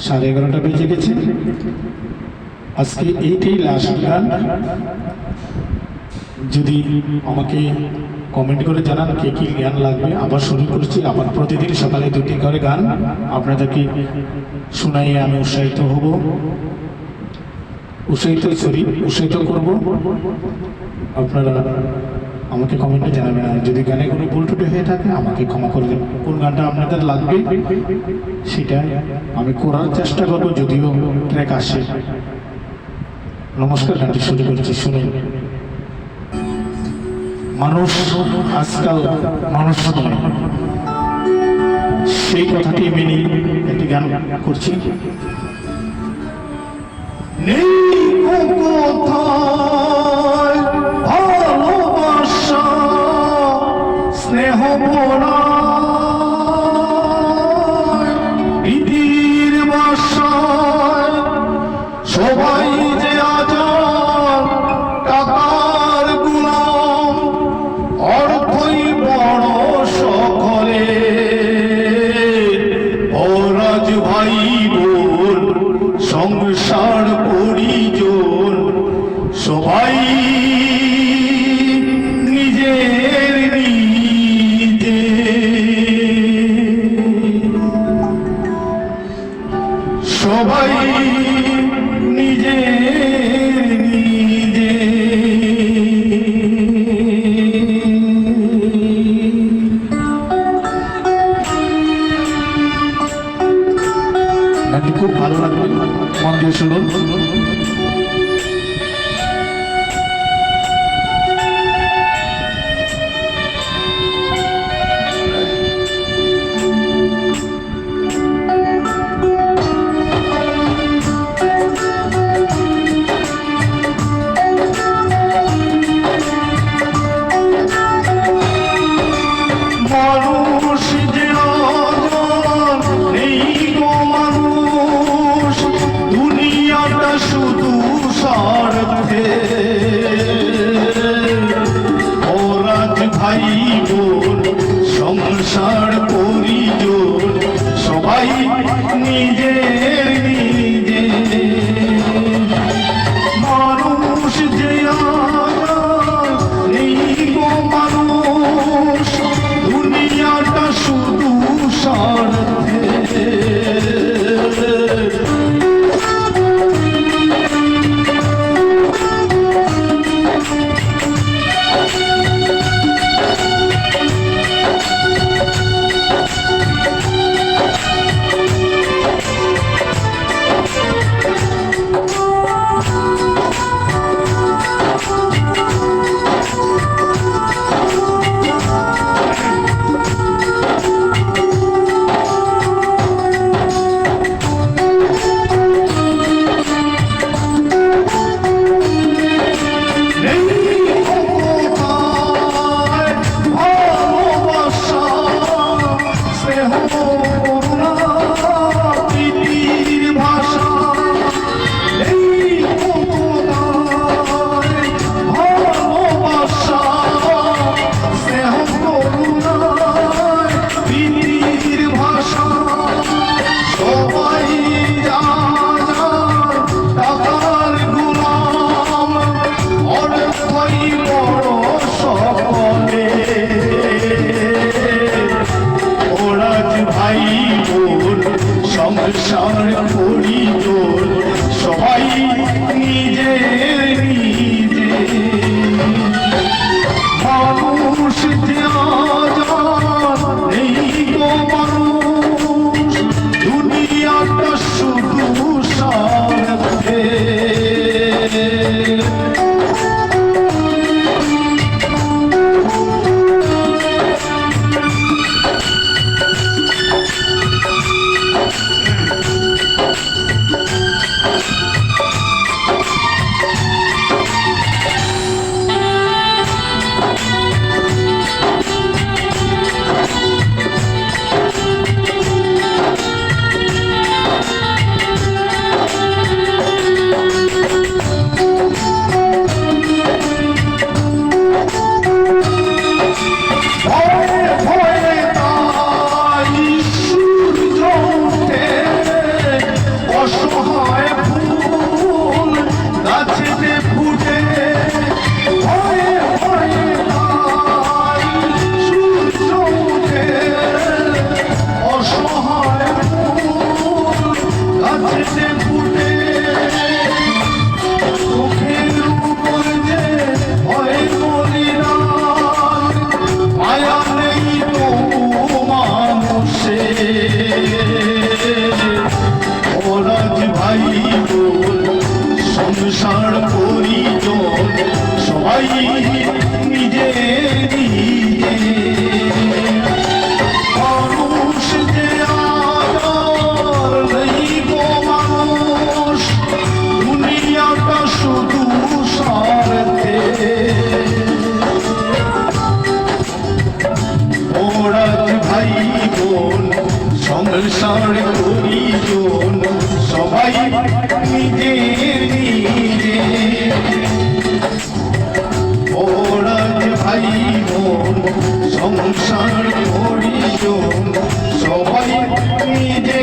11:30 বেজে গেছে। আজকে এইটাই লাস্ট গান। যদি আমাকে কমেন্ট করে জানান কে কি গান লাগবে, আবার শুরু করছি। আবার প্রতিদিন সকালে 2টি করে গান আপনাদেরকে শোনাইয়ে আমি উৎসাহিত হব, উৎসাহিত করব। আপনারা আমাকে কমেন্টে জানাবেন। আর যদি গানে কোনো ভুল ত্রুটি হয়ে থাকে আমাকে ক্ষমা করে দেবেন। কোন গানটা আপনাদের লাগবে সেটা আমি করার চেষ্টা করব, যদিও ট্র্যাক আসে। নমস্কার, গানটি শুরু করছি, শুনুন। মানুষ আজকাল মানুষ নয়, সেই কথাটি মেনে একটি গান করছি। নেই কোথায় ভালোবাসা স্নেহ ভরা পৃথিবীর বাসায় সবাই যে আজাদ টাকার গোলাম, অর্থই বড় সকলে। ও রাজ ভাই বোন সংসার পরিজন সবাই নিজের নিজে, সবাই নিজের নিজে। গানটি খুব ভালো লাগবে, মন দিয়ে শুনুন। মানুষ যে অজন নেই গো মানুষ, দুনিয়াটা শুধু স্বার্থে। ও রাজ ভাই বোন সংসার পরিজন সবাই নিজের নিজে। মানুষ যে অজন নেই গো মানুষ, দুনিয়াটা শুধু স্বার্থে। ওরাজ ভাই বোন সংসার পরিজন সবাই নিজে নিজে মানুষ যে আর নেই গো মানুষ দুনিয়াটা শুধু স্বার্থে ওরাজ ভাই বোন সংসার পরিজন সবাই নিজে নিজে ওরাজ ভাই বোন সংসার পরিজন সবাই নিজে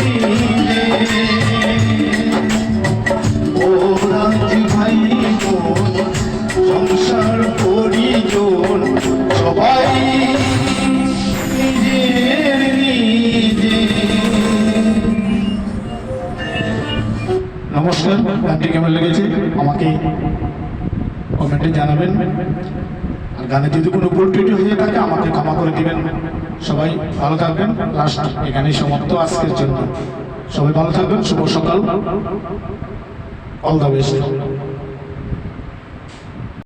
নিজে ওরাজ ভাই বোন সংসার পরিজন সবাই নিজে নিজে। নমস্কার, গানটি কেমন লেগেছে আমাকে কমেন্টে জানাবেন। আর গানে যদি কোনো ভুল ত্রুটি হয়ে থাকে আমাকে ক্ষমা করে দিবেন। সবাই ভালো থাকবেন। লাস্ট এখানেই সমাপ্ত আজকের জন্য। সবাই ভালো থাকবেন। শুভ সকাল। All the best.